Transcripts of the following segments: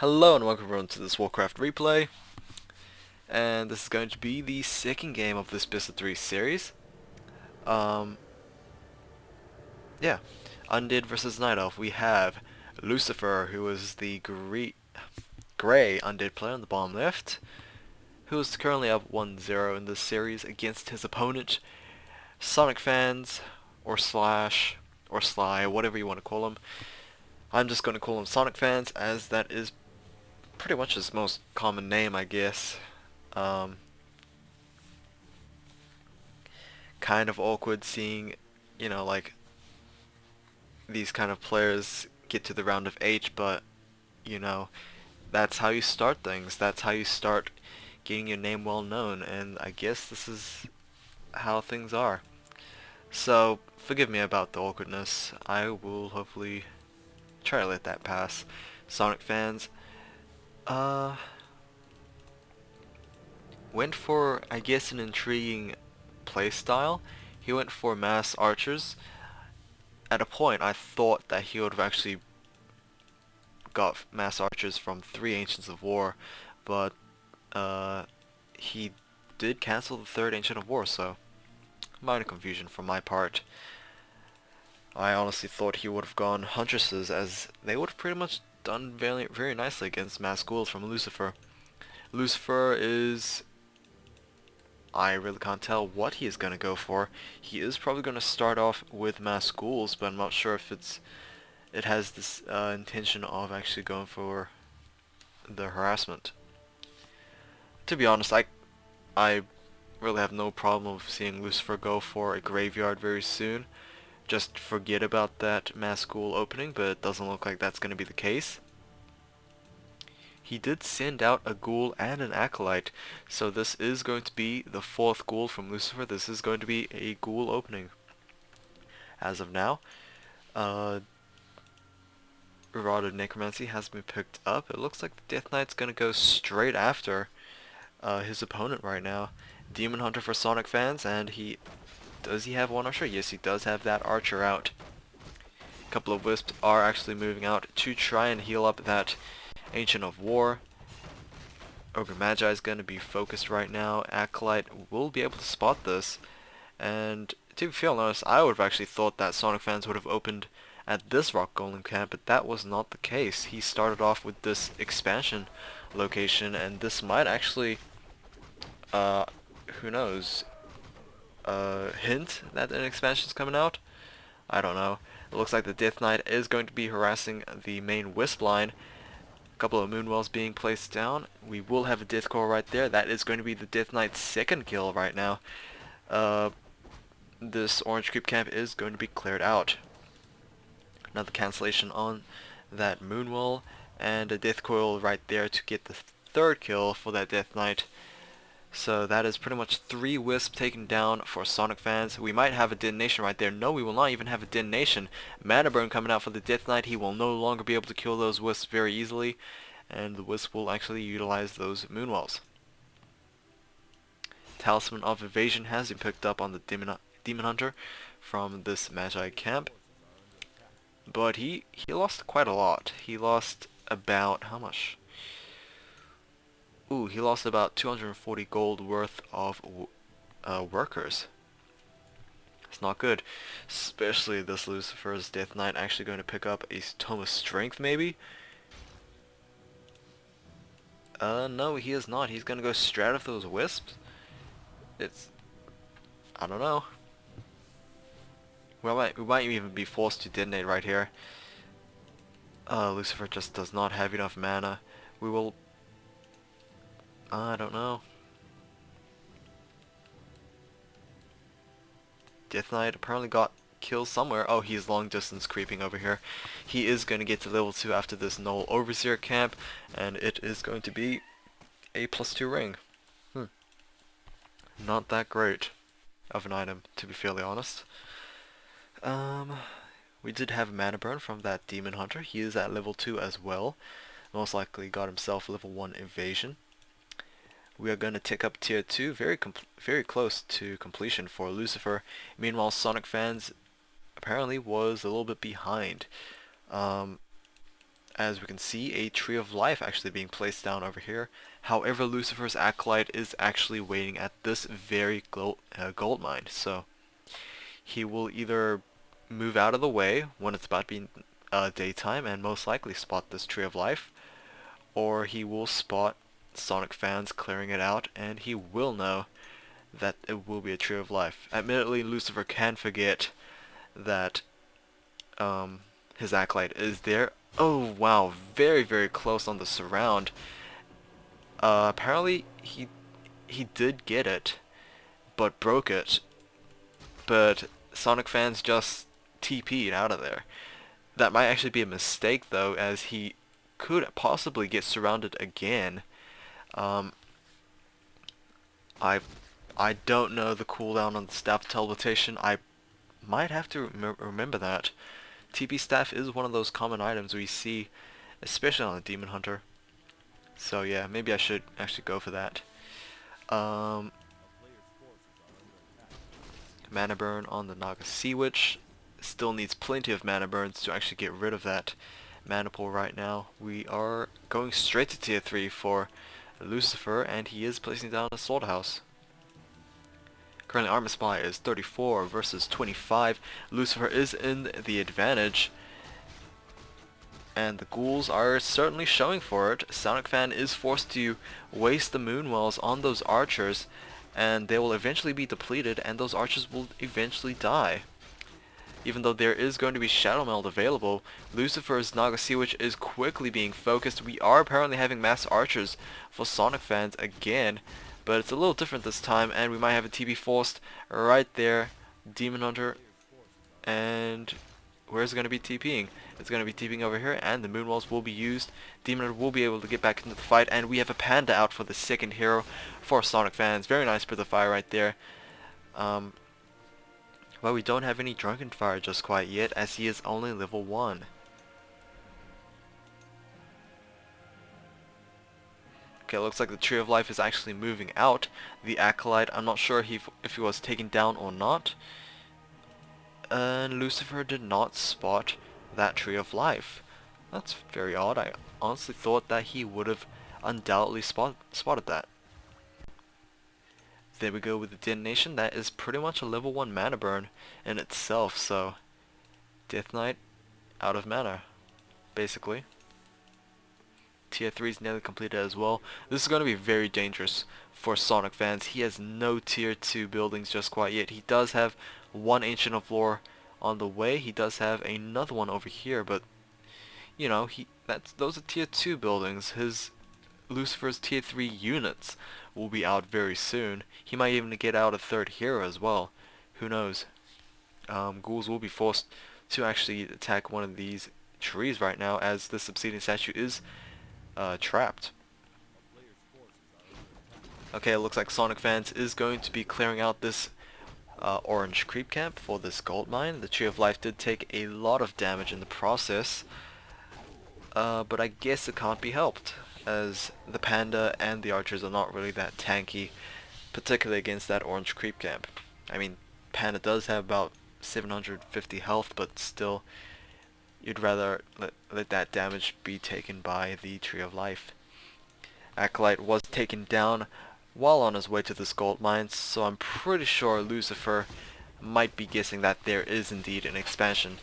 Hello and welcome everyone to this Warcraft replay, and this is going to be the second game of this Best of 3 series. Um, yeah, Undead versus Night Elf. We have Lucifer, who is the grey Undead player on the bottom left, who is currently up 1-0 in this series against his opponent, Sonikfans, or Slash, or Sly, whatever you want to call him. I'm just going to call him Sonikfans, as that is pretty much his most common name, I guess. Um, kind of awkward seeing, like these kind of players get to the round of 8, but you know, that's how you start things. That's how you start getting your name well known, and I guess this is how things are. So, forgive me about the awkwardness. I will hopefully try to let that pass. Sonikfans, uh, went for, I guess, an intriguing playstyle. He went for mass archers. At a point, I thought that he would have actually got mass archers from 3 Ancients of War, but he did cancel the 3rd Ancient of War, so minor confusion from my part. I honestly thought he would have gone Huntresses, as they would have pretty much done very, very nicely against mass ghouls from Lucifer. Lucifer is... I really can't tell what he is going to go for. He is probably going to start off with mass ghouls, but I'm not sure if it has this intention of actually going for the harassment. To be honest, I really have no problem with seeing Lucifer go for a graveyard very soon. Just forget about that mass ghoul opening, but it doesn't look like that's going to be the case. He did send out a ghoul and an acolyte, so this is going to be the 4th ghoul from Lucifer. This is going to be a ghoul opening. As of now, Rod of Necromancy has been picked up. It looks like the Death Knight's going to go straight after his opponent right now. Demon Hunter for Sonikfans, and does he have one archer? Yes, he does have that archer out. A couple of wisps are actually moving out to try and heal up that Ancient of War. Ogre Magi is going to be focused right now. Acolyte will be able to spot this, and to be fair honest, I would have actually thought that Sonikfans would have opened at this Rock Golem camp, but that was not the case. He started off with this expansion location, and this might actually, who knows, hint that an expansion is coming out? I don't know. It looks like the Death Knight is going to be harassing the main Wisp line. A couple of Moonwells being placed down. We will have a Death Core right there. That is going to be the Death Knight's 2nd kill right now. This Orange Creep camp is going to be cleared out. Another cancellation on that Moonwell, and a Death Coil right there to get the 3rd kill for that Death Knight. So that is pretty much 3 Wisps taken down for Sonikfans. We might have a detonation right there. No, we will not even have a detonation. Mana Burn coming out for the Death Knight. He will no longer be able to kill those Wisps very easily, and the Wisp will actually utilize those Moonwells. Talisman of Evasion has been picked up on the Demon Hunter from this Magi camp. But he lost quite a lot. He lost about, how much? Ooh, he lost about 240 gold worth of workers. It's not good. Especially this Lucifer's Death Knight actually going to pick up a Tome of Strength, maybe? No, he is not. He's going to go straight off those Wisps. I don't know. We might even be forced to detonate right here. Lucifer just does not have enough mana. We will... I don't know. Death Knight apparently got killed somewhere. Oh, he's long distance creeping over here. He is going to get to level 2 after this Null Overseer camp, and it is going to be a +2 ring. Not that great of an item, to be fairly honest. We did have a mana burn from that Demon Hunter. He is at level 2 as well. Most likely got himself level 1 evasion. We are going to tick up tier 2, very close to completion for Lucifer. Meanwhile, Sonikfans apparently was a little bit behind. as we can see, a Tree of Life actually being placed down over here. However, Lucifer's Acolyte is actually waiting at this very gold mine, so he will either move out of the way when it's about being daytime and most likely spot this Tree of Life, or he will spot Sonikfans clearing it out and he will know that it will be a Tree of Life. Admittedly, Lucifer can forget that his Acolyte is there. Oh wow, very very close on the surround. Apparently he did get it, but broke it. But Sonikfans just TP'd out of there. That might actually be a mistake though, as he could possibly get surrounded again. Um, I I don't know the cooldown on the staff teleportation. I might have to remember that. TP staff is one of those common items we see, especially on the Demon Hunter. So yeah, maybe I should actually go for that. Mana burn on the Naga Sea Witch. Still needs plenty of mana burns to actually get rid of that mana pool right now. We are going straight to tier 3 for Lucifer, and he is placing down a slaughterhouse. Currently armor supply is 34 versus 25. Lucifer is in the advantage, and the ghouls are certainly showing for it. Sonicfan is forced to waste the moon wells on those archers, and they will eventually be depleted, and those archers will eventually die. Even though there is going to be Shadow Meld available, Lucifer's Naga Sea Witch is quickly being focused. We are apparently having mass archers for Sonikfans again, but it's a little different this time, and we might have a TP forced right there. Demon Hunter, and where's it going to be TPing? It's going to be TPing over here, and the moon walls will be used. Demon Hunter will be able to get back into the fight, and we have a panda out for the second hero for Sonikfans. Very nice Breath of Fire right there. Well, we don't have any Drunken Fire just quite yet, as he is only level 1. Okay, looks like the Tree of Life is actually moving out. The Acolyte, I'm not sure if he was taken down or not. And Lucifer did not spot that Tree of Life. That's very odd. I honestly thought that he would have undoubtedly spotted that. There we go with the detonation. That is pretty much a level 1 mana burn in itself, so Death Knight out of mana, basically. Tier 3 is nearly completed as well. This is going to be very dangerous for Sonikfans. He has no tier 2 buildings just quite yet. He does have one Ancient of Lore on the way. He does have another one over here, but you know, those are tier 2 buildings. His Lucifer's tier 3 units will be out very soon. He might even get out a third hero as well. Who knows? Ghouls will be forced to actually attack one of these trees right now, as this obsidian statue is trapped. Okay, it looks like Sonikfans is going to be clearing out this orange creep camp for this gold mine. The Tree of Life did take a lot of damage in the process, but I guess it can't be helped, as the panda and the archers are not really that tanky, particularly against that orange creep camp. I mean, panda does have about 750 health, but still, you'd rather let that damage be taken by the Tree of Life. Acolyte was taken down while on his way to this gold mine, so I'm pretty sure Lucifer might be guessing that there is indeed an expansion.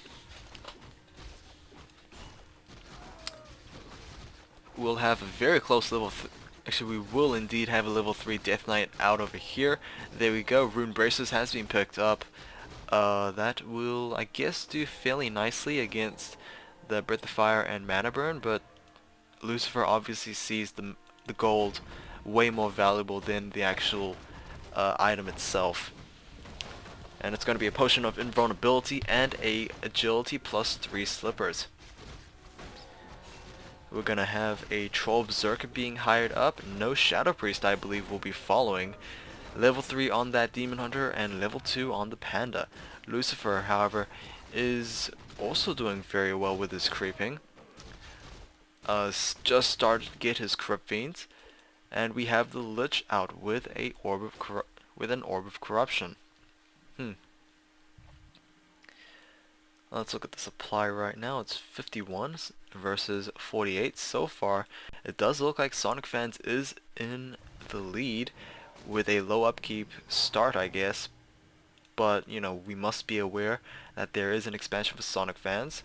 We'll have a very close level actually, we will indeed have a level 3 Death Knight out over here. There we go. Rune Braces has been picked up. That will, I guess, do fairly nicely against the Breath of Fire and Mana Burn, but Lucifer obviously sees the gold way more valuable than the actual item itself. And it's going to be a potion of invulnerability and a agility plus 3 slippers. We're going to have a Troll Berserker being hired up. No Shadow Priest, I believe, will be following. Level 3 on that Demon Hunter and level 2 on the Panda. Lucifer, however, is also doing very well with his creeping. Just started to get his Corrupt Fiends. And we have the Lich out with an Orb of Corruption. Let's look at the supply right now. It's 51 versus 48 so far. It does look like Sonikfans is in the lead with a low upkeep start, I guess. But, you know, we must be aware that there is an expansion for Sonikfans.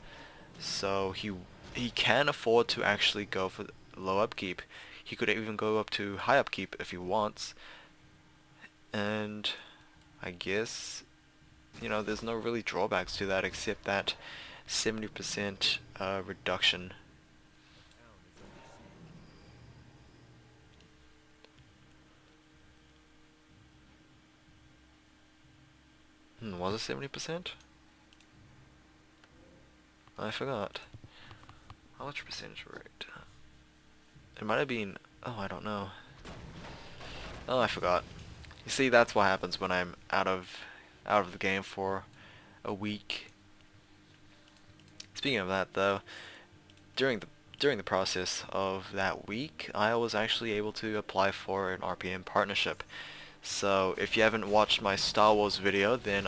So he can afford to actually go for low upkeep. He could even go up to high upkeep if he wants. And I guess, you know, there's no really drawbacks to that except that 70% reduction. Was it 70%? I forgot. How much percentage rate? It might have been, oh, I don't know. Oh, I forgot. You see, that's what happens when I'm out of the game for a week. Speaking of that, though, during the process of that week, I was actually able to apply for an RPM partnership. So if you haven't watched my Star Wars video, then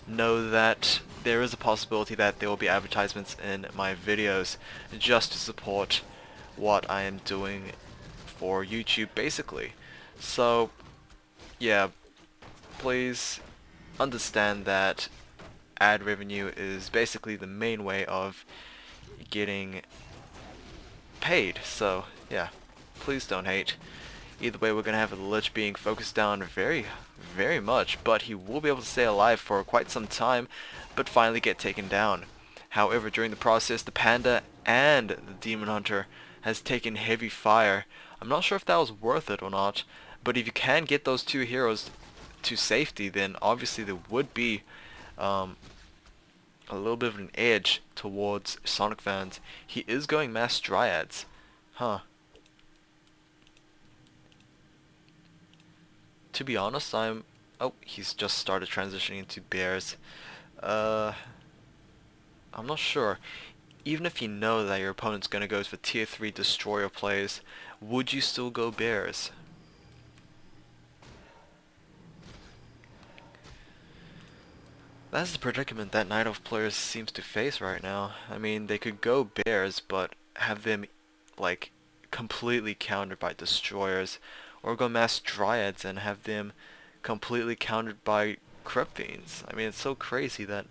know that there is a possibility that there will be advertisements in my videos just to support what I am doing for YouTube, basically. So yeah, please understand that ad revenue is basically the main way of getting paid. So yeah, please don't hate. Either way, we're gonna have the Lich being focused down very much, but he will be able to stay alive for quite some time, but finally get taken down. However, during the process, the Panda and the Demon Hunter has taken heavy fire. I'm not sure if that was worth it or not, but if you can get those two heroes to safety, then obviously there would be a little bit of an edge towards Sonikfans. He is going Mass Dryads. Huh. To be honest, oh, he's just started transitioning into bears. I'm not sure. Even if you know that your opponent's gonna go for tier 3 destroyer plays, would you still go bears? That's the predicament that Night Elf players seems to face right now. I mean, they could go bears, but have them, like, completely countered by destroyers, or go Mass Dryads and have them completely countered by Crypt Fiends. I mean, it's so crazy that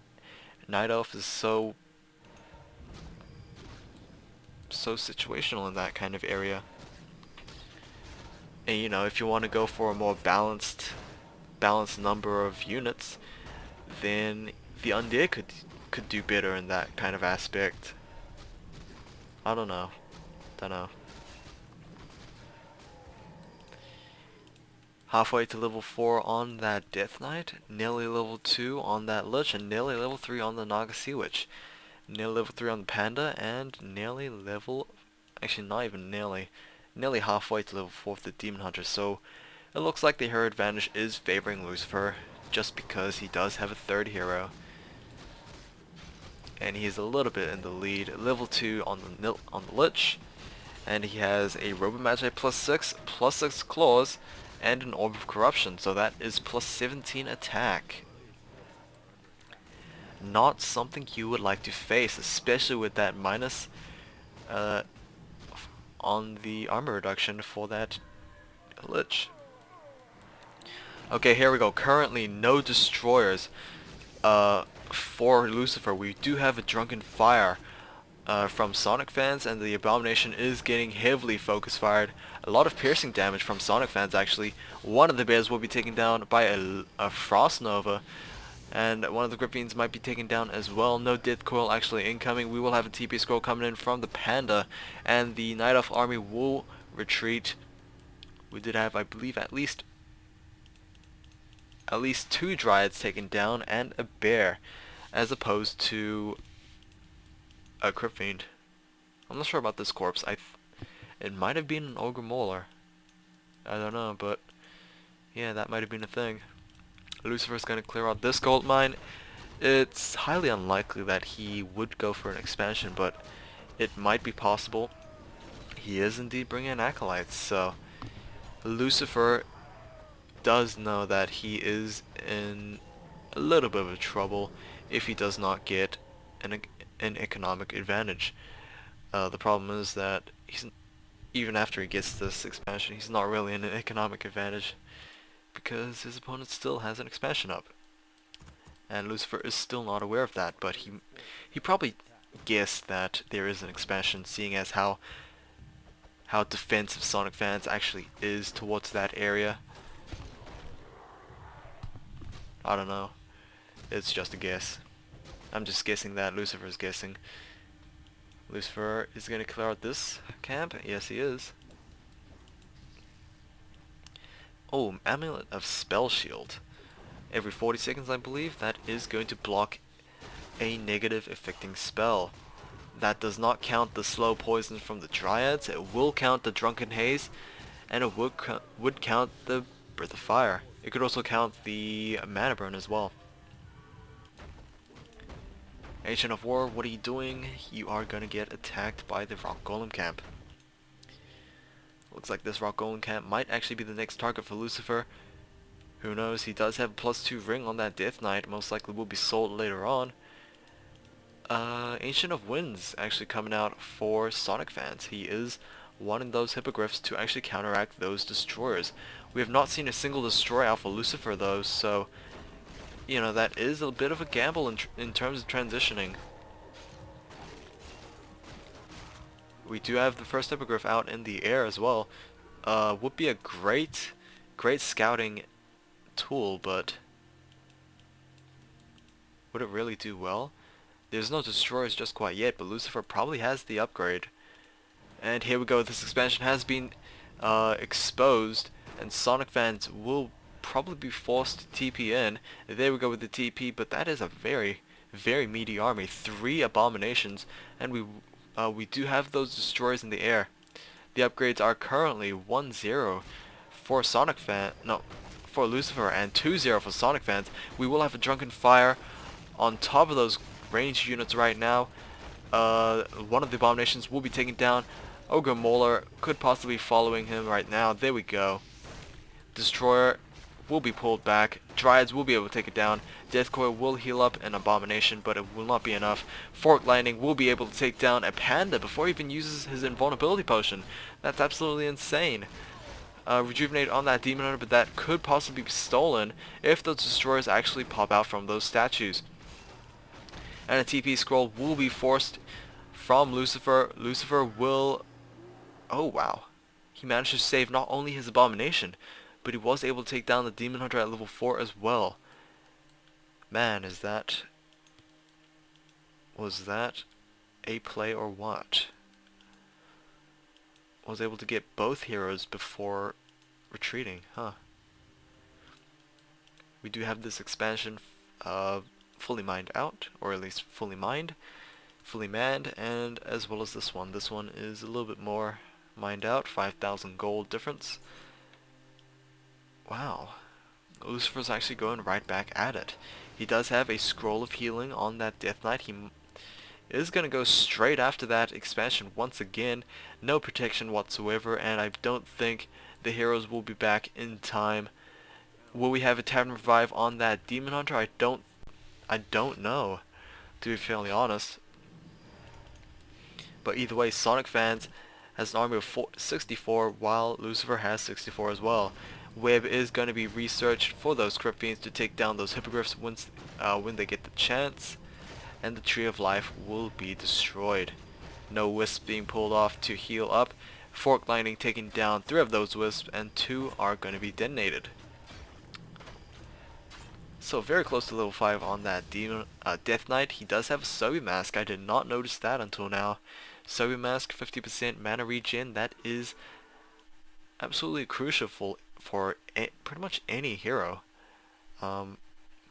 Night Elf is so situational in that kind of area. And you know, if you want to go for a more balanced number of units, then the Undead could do better in that kind of aspect. I don't know. Halfway to level 4 on that Death Knight, nearly level 2 on that Lich, and nearly level 3 on the Naga Sea Witch. Nearly level 3 on the Panda, and nearly level... actually not even nearly halfway to level 4 of the Demon Hunter, so it looks like the hero advantage is favoring Lucifer, just because he does have a third hero. And he's a little bit in the lead. Level 2 on the Lich, and he has a Robomagi +6 claws, and an Orb of Corruption, so that is +17 attack. Not something you would like to face, especially with that minus on the armor reduction for that Lich. Okay, here we go. Currently, no destroyers for Lucifer. We do have a Drunken Fire from Sonikfans, and the Abomination is getting heavily focus fired. A lot of piercing damage from Sonikfans, actually. One of the bears will be taken down by a Frost Nova, and one of the Crypt Fiends might be taken down as well. No Death Coil actually incoming. We will have a TP scroll coming in from the Panda, and the Night Elf army will retreat. We did have, I believe, at least 2 Dryads taken down and a bear, as opposed to a Crypt Fiend. I'm not sure about this corpse. It might have been an Ogre Mauler. I don't know, but yeah, that might have been a thing. Lucifer's gonna clear out this gold mine. It's highly unlikely that he would go for an expansion, but it might be possible. He is indeed bringing in acolytes, so Lucifer does know that he is in a little bit of trouble if he does not get an economic advantage. The problem is that even after he gets this expansion, he's not really in an economic advantage because his opponent still has an expansion up. And Lucifer is still not aware of that, but he probably guessed that there is an expansion, seeing as how defensive Sonikfans actually is towards that area. I don't know. It's just a guess. I'm just guessing that Lucifer is guessing. Lucifer is going to clear out this camp. Yes, he is. Oh, Amulet of Spell Shield. Every 40 seconds, I believe, that is going to block a negative affecting spell. That does not count the slow poison from the Dryads. It will count the Drunken Haze, and it would count the Breath of Fire. It could also count the Mana Burn as well. Ancient of War, what are you doing? You are gonna get attacked by the Rock Golem camp. Looks like this Rock Golem camp might actually be the next target for Lucifer. Who knows, he does have a +2 ring on that Death Knight, most likely will be sold later on. Ancient of Winds actually coming out for Sonikfans. He is wanting those hippogriffs to actually counteract those destroyers. We have not seen a single destroy out for Lucifer though, so you know, that is a bit of a gamble in terms of transitioning. We do have the first hippogriff out in the air as well. Would be a great scouting tool, but would it really do well? There's no destroyers just quite yet, but Lucifer probably has the upgrade. And here we go, this expansion has been exposed, and Sonikfans will probably be forced to TP in. There we go with the TP, but that is a very meaty army. 3 abominations, and we do have those destroyers in the air. The upgrades are currently 1-0 for for Lucifer, and 2-0 for Sonikfans. We will have a Drunken Fire on top of those ranged units right now. One of the abominations will be taken down. Ogre Mauler could possibly be following him right now. There we go. Destroyer will be pulled back. Dryads will be able to take it down. Deathcore will heal up an abomination, but it will not be enough. Fork Lightning will be able to take down a panda before he even uses his invulnerability potion. That's absolutely insane. Rejuvenate on that demon hunter, but that could possibly be stolen if those destroyers actually pop out from those statues. And a TP scroll will be forced from Lucifer. Lucifer will... Oh wow. He managed to save not only his abomination, but he was able to take down the demon hunter at level 4 as well. Man, was that a play or what? Was able to get both heroes before retreating, huh? We do have this expansion fully mined out, or at least fully manned, and as well as this one. This one is a little bit more mined out, 5,000 gold difference. Wow. Lucifer's actually going right back at it. He does have a scroll of healing on that Death Knight. He is going to go straight after that expansion once again. No protection whatsoever, and I don't think the heroes will be back in time. Will we have a Tavern Revive on that Demon Hunter? I don't know, to be fairly honest. But either way, Sonikfans has an army of 64, while Lucifer has 64 as well. Web is going to be researched for those Crypt Fiends to take down those hippogriffs when they get the chance, and the Tree of Life will be destroyed. No wisps being pulled off to heal up. Fork Lightning taking down 3 of those wisps, and 2 are going to be detonated. So very close to level 5 on that Death Knight. He does have a Sobi Mask. I did not notice that until now. Sobi Mask, 50% mana regen. That is absolutely crucial for pretty much any hero.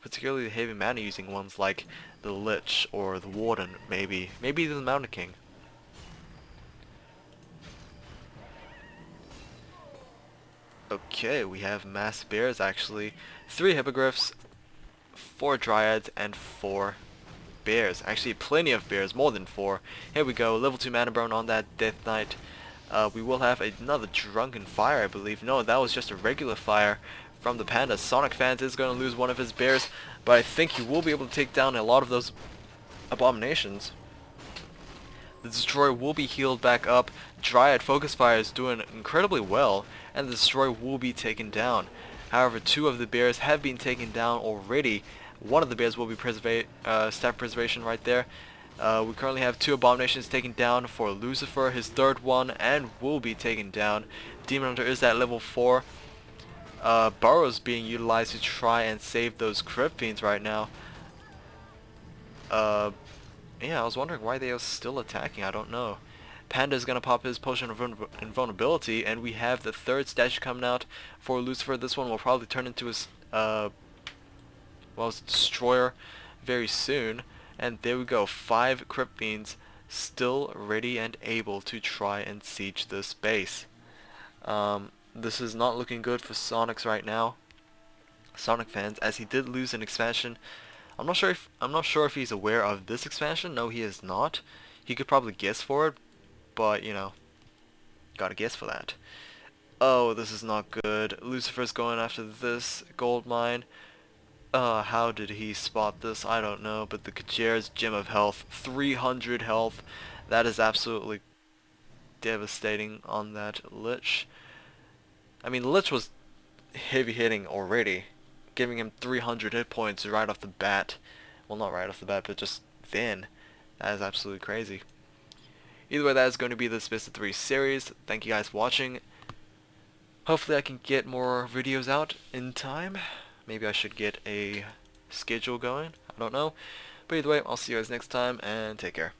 Particularly the heavy mana using ones like the Lich or the Warden, maybe the Mountain King. Okay, we have mass bears actually. 3 hippogriffs, 4 dryads, and 4 bears. Actually, plenty of bears, more than 4. Here we go, level 2 mana burn on that Death Knight. We will have another Drunken Fire, I believe. No, that was just a regular fire from the panda. Sonikfans is going to lose one of his bears, but I think he will be able to take down a lot of those abominations. The destroyer will be healed back up. Dryad Focus Fire is doing incredibly well, and the destroyer will be taken down. However, 2 of the bears have been taken down already. One of the bears will be staff preservation right there. We currently have 2 abominations taken down for Lucifer, his 3rd one, and will be taken down. Demon Hunter is at level 4. Burrows being utilized to try and save those Crypt Fiends right now. Yeah, I was wondering why they are still attacking. I don't know. Panda is going to pop his Potion of Invulnerability, and we have the 3rd statue coming out for Lucifer. This one will probably turn into his, his Destroyer very soon. And there we go, 5 Crypt Fiends still ready and able to try and siege this base. This is not looking good for Sonics right now. Sonikfans, as he did lose an expansion. I'm not sure if he's aware of this expansion. No, he is not. He could probably guess for it, but you know, gotta guess for that. Oh, this is not good. Lucifer's going after this gold mine. How did he spot this? I don't know, but the Kajer's Gem of Health, 300 health. That is absolutely devastating on that Lich. I mean, the Lich was heavy hitting already, giving him 300 hit points right off the bat. Well, not right off the bat, but just then. That is absolutely crazy. Either way, that is going to be this Best of 3 series. Thank you guys for watching. Hopefully I can get more videos out in time. Maybe I should get a schedule going. I don't know. But either way, I'll see you guys next time, and take care.